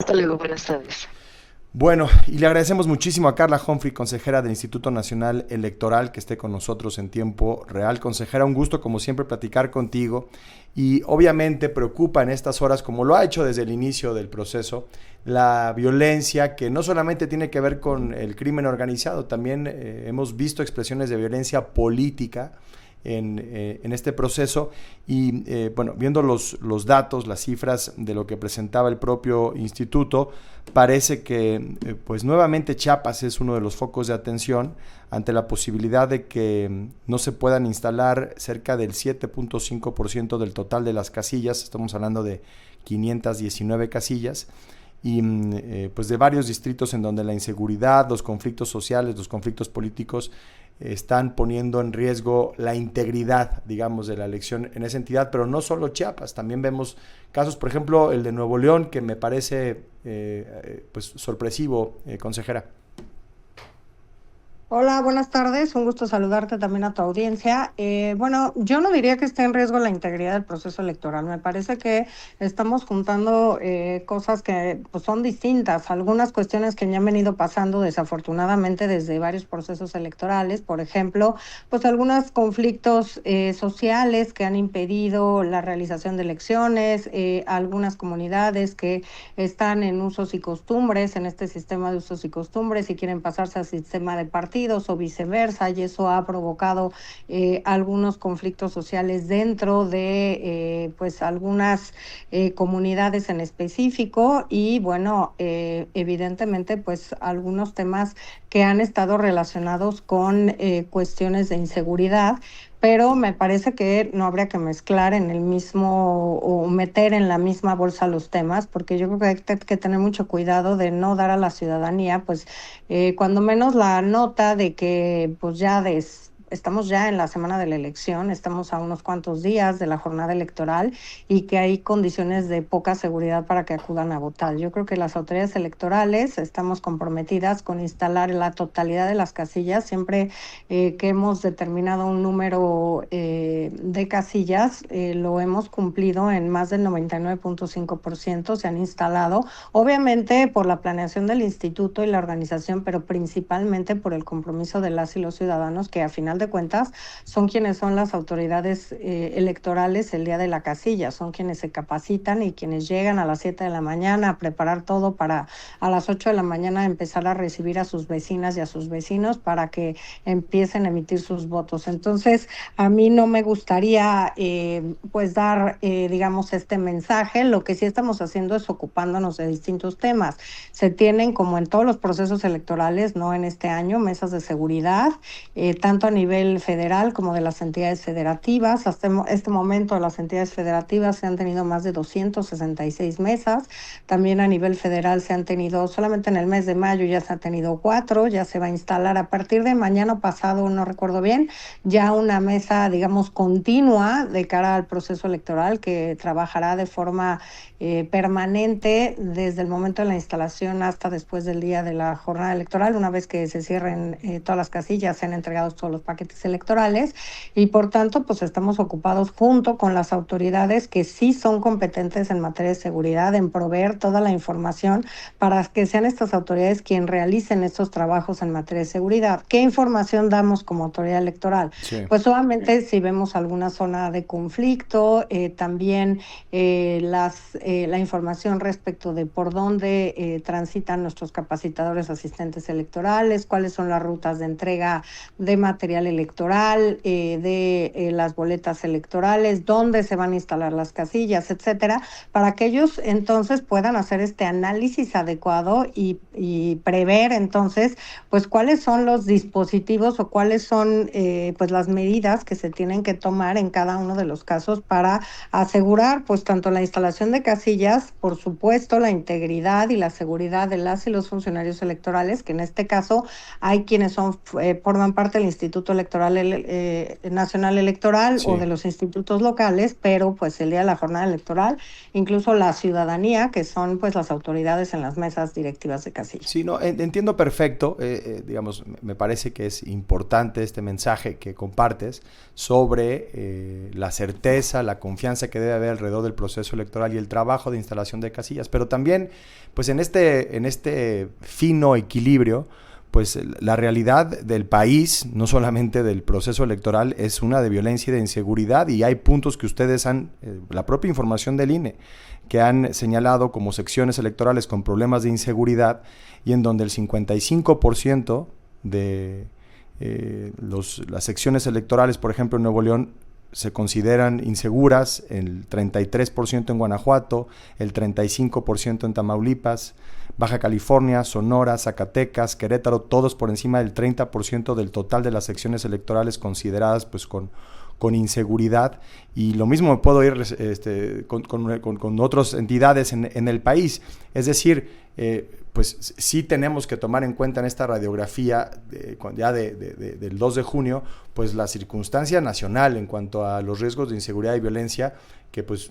Hasta luego, buenas tardes. Bueno, y le agradecemos muchísimo a Carla Humphrey, consejera del Instituto Nacional Electoral, que esté con nosotros en tiempo real. Consejera, un gusto como siempre platicar contigo y obviamente preocupa en estas horas, como lo ha hecho desde el inicio del proceso, la violencia que no solamente tiene que ver con el crimen organizado, también hemos visto expresiones de violencia política en este proceso y bueno, viendo los datos, las cifras de lo que presentaba el propio instituto, parece que pues nuevamente Chiapas es uno de los focos de atención ante la posibilidad de que no se puedan instalar cerca del 7.5% del total de las casillas, estamos hablando de 519 casillas, y pues de varios distritos en donde la inseguridad, los conflictos sociales, los conflictos políticos están poniendo en riesgo la integridad, digamos, de la elección en esa entidad, pero no solo Chiapas, también vemos casos, por ejemplo, el de Nuevo León, que me parece pues sorpresivo, consejera. Hola, buenas tardes. Un gusto saludarte también a tu audiencia. Bueno, yo no diría que esté en riesgo la integridad del proceso electoral. Me parece que estamos juntando cosas que pues, son distintas. Algunas cuestiones que ya han venido pasando desafortunadamente desde varios procesos electorales. Por ejemplo, pues algunos conflictos sociales que han impedido la realización de elecciones, algunas comunidades que están en usos y costumbres, en este sistema de usos y costumbres y quieren pasarse al sistema de partidos o viceversa, y eso ha provocado algunos conflictos sociales dentro de pues algunas comunidades en específico y bueno, evidentemente pues algunos temas que han estado relacionados con cuestiones de inseguridad, pero me parece que no habría que mezclar en el mismo o meter en la misma bolsa los temas, porque yo creo que hay que tener mucho cuidado de no dar a la ciudadanía, pues, cuando menos la nota de que, pues, estamos ya en la semana de la elección, estamos a unos cuantos días de la jornada electoral y que hay condiciones de poca seguridad para que acudan a votar. Yo creo que las autoridades electorales estamos comprometidas con instalar la totalidad de las casillas, siempre que hemos determinado un número de casillas, lo hemos cumplido en más del 99.5%, se han instalado, obviamente por la planeación del instituto y la organización, pero principalmente por el compromiso de las y los ciudadanos, que a final de cuentas son quienes son las autoridades electorales el día de la casilla, son quienes se capacitan y quienes llegan a las 7 de la mañana a preparar todo para a las 8 de la mañana empezar a recibir a sus vecinas y a sus vecinos para que empiecen a emitir sus votos. Entonces, a mí no me gustaría pues dar, digamos, este mensaje. Lo que sí estamos haciendo es ocupándonos de distintos temas. Se tienen, como en todos los procesos electorales, no en este año, mesas de seguridad, tanto a nivel federal como de las entidades federativas. Hasta este momento las entidades federativas se han tenido más de 266 mesas. También a nivel federal se han tenido, solamente en el mes de mayo ya se han tenido 4, ya se va a instalar a partir de mañana pasado, no recuerdo bien, ya una mesa, digamos, continua de cara al proceso electoral que trabajará de forma permanente desde el momento de la instalación hasta después del día de la jornada electoral, una vez que se cierren todas las casillas, sean entregados todos los paquetes electorales y por tanto pues estamos ocupados junto con las autoridades que sí son competentes en materia de seguridad en proveer toda la información para que sean estas autoridades quienes realicen estos trabajos en materia de seguridad. ¿Qué información damos como autoridad electoral? Sí. Pues obviamente si vemos alguna zona de conflicto, también la información respecto de por dónde transitan nuestros capacitadores asistentes electorales, cuáles son las rutas de entrega de material electoral, de las boletas electorales, dónde se van a instalar las casillas, etcétera, para que ellos entonces puedan hacer este análisis adecuado y prever entonces pues cuáles son los dispositivos o cuáles son pues las medidas que se tienen que tomar en cada uno de los casos para asegurar pues tanto la instalación de casillas, por supuesto la integridad y la seguridad de las y los funcionarios electorales, que en este caso hay quienes forman parte del Instituto Electoral Nacional Electoral o Sí. de los institutos locales, pero pues el día de la jornada electoral, incluso la ciudadanía, que son pues las autoridades en las mesas directivas de casillas. casilla. Sí, no, entiendo perfecto. Digamos, me parece que es importante este mensaje que compartes sobre la certeza, la confianza que debe haber alrededor del proceso electoral y el trabajo de instalación de casillas. Pero también, pues en este fino equilibrio, pues la realidad del país, no solamente del proceso electoral, es una de violencia y de inseguridad, y hay puntos que ustedes la propia información del INE, que han señalado como secciones electorales con problemas de inseguridad, y en donde el 55% de las secciones electorales, por ejemplo en Nuevo León, se consideran inseguras, el 33% en Guanajuato, el 35% en Tamaulipas, Baja California, Sonora, Zacatecas, Querétaro, todos por encima del 30% del total de las secciones electorales consideradas pues con inseguridad. Y lo mismo me puedo ir con otras entidades en el país. Es decir, pues sí tenemos que tomar en cuenta en esta radiografía del 2 de junio, pues la circunstancia nacional en cuanto a los riesgos de inseguridad y violencia, que pues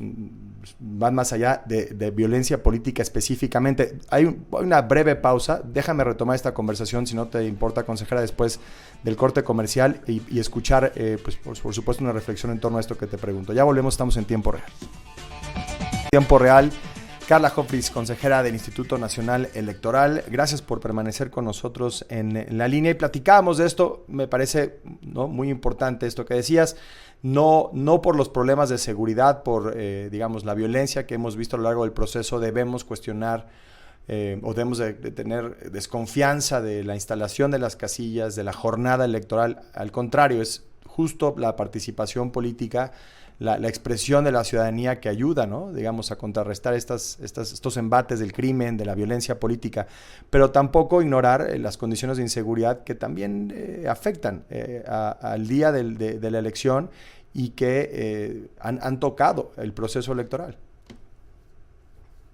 van más allá de violencia política específicamente. Hay una breve pausa, déjame retomar esta conversación, si no te importa, consejera, después del corte comercial y escuchar, pues por supuesto, una reflexión en torno a esto que te pregunto. Ya volvemos, estamos en tiempo real. Tiempo real. Carla Humphreys, consejera del Instituto Nacional Electoral, gracias por permanecer con nosotros en la línea, y platicábamos de esto. Me parece, ¿no?, muy importante esto que decías, no por los problemas de seguridad, por digamos la violencia que hemos visto a lo largo del proceso, debemos cuestionar o debemos de tener desconfianza de la instalación de las casillas, de la jornada electoral. Al contrario, es justo la participación política, la expresión de la ciudadanía que ayuda, ¿no?, digamos, a contrarrestar estos embates del crimen, de la violencia política, pero tampoco ignorar las condiciones de inseguridad que también afectan al día de la elección y que han tocado el proceso electoral.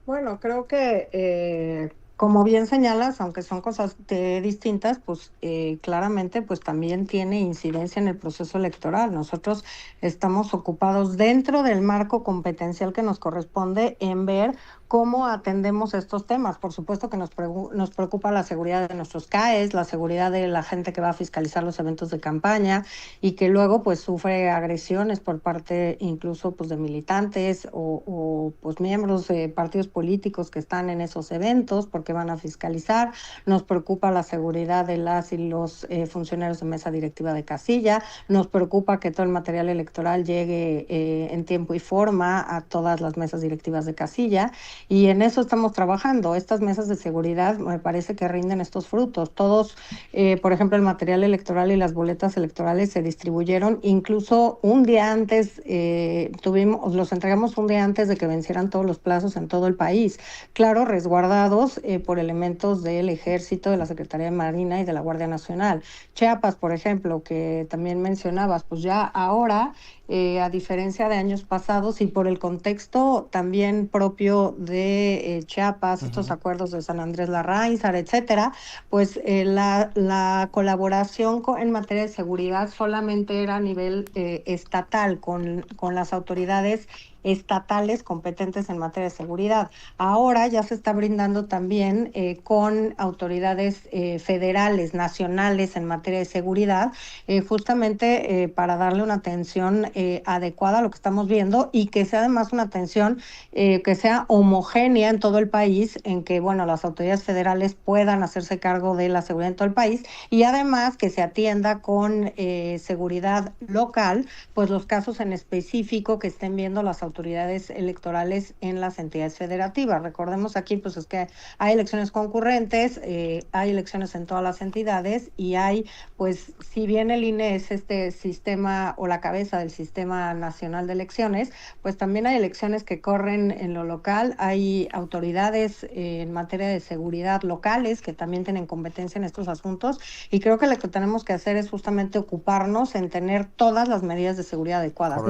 Bueno, creo que como bien señalas, aunque son cosas distintas, pues claramente pues también tiene incidencia en el proceso electoral. Nosotros estamos ocupados dentro del marco competencial que nos corresponde en ver cómo atendemos estos temas. Por supuesto que nos preocupa la seguridad de nuestros CAEs, la seguridad de la gente que va a fiscalizar los eventos de campaña y que luego pues sufre agresiones por parte incluso pues de militantes o pues miembros de partidos políticos que están en esos eventos porque van a fiscalizar. Nos preocupa la seguridad de las y los funcionarios de mesa directiva de casilla. Nos preocupa que todo el material electoral llegue en tiempo y forma a todas las mesas directivas de casilla. Y en eso estamos trabajando. Estas mesas de seguridad me parece que rinden estos frutos. Todos, por ejemplo, el material electoral y las boletas electorales se distribuyeron incluso un día antes, los entregamos un día antes de que vencieran todos los plazos en todo el país. Claro, resguardados por elementos del Ejército, de la Secretaría de Marina y de la Guardia Nacional. Chiapas, por ejemplo, que también mencionabas, pues ya ahora, a diferencia de años pasados y por el contexto también propio de Chiapas, estos acuerdos de San Andrés Larráinzar, etcétera, pues la colaboración en materia de seguridad solamente era a nivel estatal con las autoridades estatales competentes en materia de seguridad. Ahora ya se está brindando también con autoridades federales, nacionales en materia de seguridad, justamente para darle una atención adecuada a lo que estamos viendo y que sea además una atención que sea homogénea en todo el país, en que, bueno, las autoridades federales puedan hacerse cargo de la seguridad en todo el país y además que se atienda con seguridad local, pues los casos en específico que estén viendo las autoridades electorales en las entidades federativas. Recordemos aquí, pues es que hay elecciones concurrentes, hay elecciones en todas las entidades y hay, pues, si bien el INE es este sistema o la cabeza del Sistema Nacional de Elecciones, pues también hay elecciones que corren en lo local, hay autoridades en materia de seguridad locales que también tienen competencia en estos asuntos y creo que lo que tenemos que hacer es justamente ocuparnos en tener todas las medidas de seguridad adecuadas.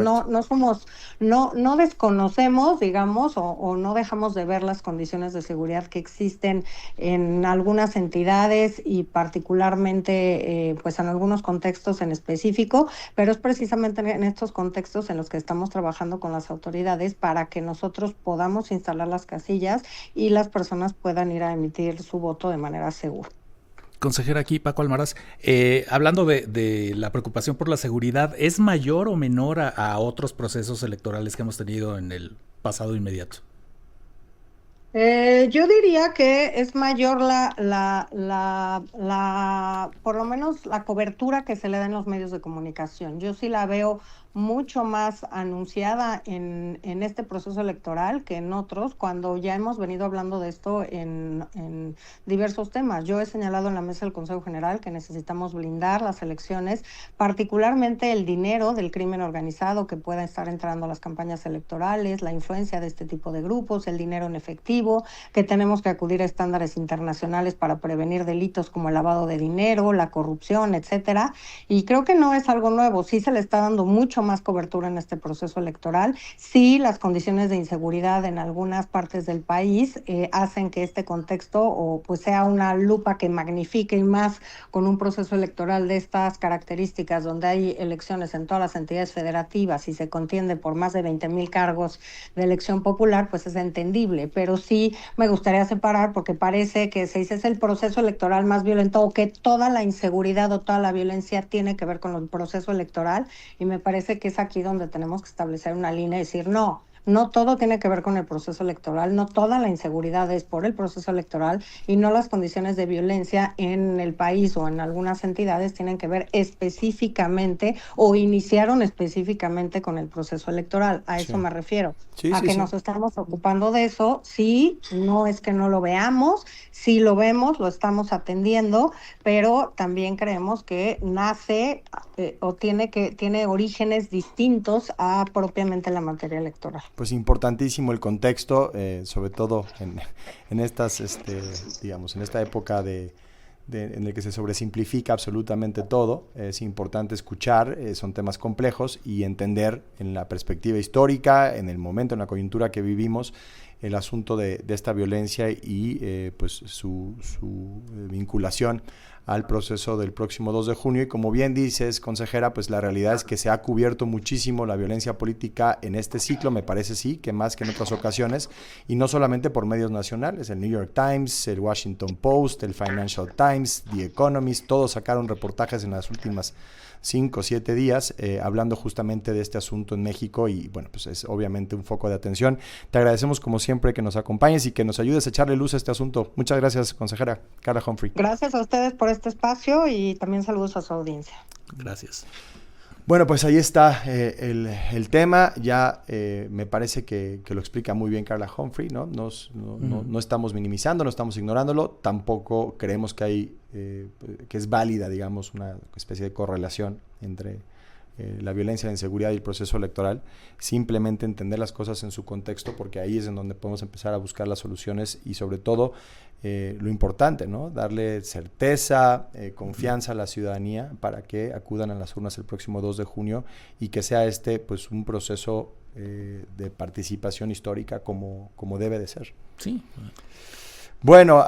No no desconocemos, digamos, o no dejamos de ver las condiciones de seguridad que existen en algunas entidades y particularmente pues en algunos contextos en específico, pero es precisamente en estos contextos en los que estamos trabajando con las autoridades para que nosotros podamos instalar las casillas y las personas puedan ir a emitir su voto de manera segura. Consejera, aquí Paco Almaraz, hablando de la preocupación por la seguridad, ¿es mayor o menor a otros procesos electorales que hemos tenido en el pasado inmediato? Yo diría que es mayor por lo menos la cobertura que se le da en los medios de comunicación. Yo sí la veo mucho más anunciada en este proceso electoral que en otros, cuando ya hemos venido hablando de esto en diversos temas. Yo he señalado en la mesa del Consejo General que necesitamos blindar las elecciones, particularmente el dinero del crimen organizado que pueda estar entrando a las campañas electorales, la influencia de este tipo de grupos, el dinero en efectivo, que tenemos que acudir a estándares internacionales para prevenir delitos como el lavado de dinero, la corrupción, etcétera. Y creo que no es algo nuevo, sí se le está dando mucho más cobertura en este proceso electoral. Sí, las condiciones de inseguridad en algunas partes del país hacen que este contexto pues sea una lupa que magnifique y más con un proceso electoral de estas características, donde hay elecciones en todas las entidades federativas y se contiende por más de 20,000 cargos de elección popular, pues es entendible, pero sí me gustaría separar porque parece que se dice es el proceso electoral más violento o que toda la inseguridad o toda la violencia tiene que ver con el proceso electoral, y me parece que es aquí donde tenemos que establecer una línea y decir no todo tiene que ver con el proceso electoral, no toda la inseguridad es por el proceso electoral y no las condiciones de violencia en el país o en algunas entidades tienen que ver específicamente o iniciaron específicamente con el proceso electoral. A eso me refiero, a que nos estamos ocupando de eso. Sí, no es que no lo veamos, sí lo vemos, lo estamos atendiendo, pero también creemos que nace o tiene orígenes distintos a propiamente la materia electoral. Pues importantísimo el contexto, sobre todo en estas, digamos, en esta época en el que se sobresimplifica absolutamente todo. Es importante escuchar, son temas complejos, y entender en la perspectiva histórica, en el momento, en la coyuntura que vivimos, el asunto de esta violencia y pues su vinculación al proceso del próximo 2 de junio. Y como bien dices, consejera, pues la realidad es que se ha cubierto muchísimo la violencia política en este ciclo, me parece sí, que más que en otras ocasiones, y no solamente por medios nacionales. El New York Times, el Washington Post, el Financial Times, The Economist, todos sacaron reportajes en las últimas 5 o 7 días hablando justamente de este asunto en México, y bueno, pues es obviamente un foco de atención. Te agradecemos como siempre que nos acompañes y que nos ayudes a echarle luz a este asunto. Muchas gracias, consejera Carla Humphrey. Gracias a ustedes por este espacio y también saludos a su audiencia. Gracias. Bueno, pues ahí está el tema. Ya me parece que lo explica muy bien Carla Humphrey, ¿no? No estamos minimizando, no estamos ignorándolo. Tampoco creemos que es válida, digamos, una especie de correlación entre la violencia, la inseguridad y el proceso electoral. Simplemente entender las cosas en su contexto, porque ahí es en donde podemos empezar a buscar las soluciones y sobre todo lo importante, ¿no? Darle certeza, confianza a la ciudadanía para que acudan a las urnas el próximo 2 de junio y que sea pues un proceso de participación histórica como debe de ser. Sí. Bueno,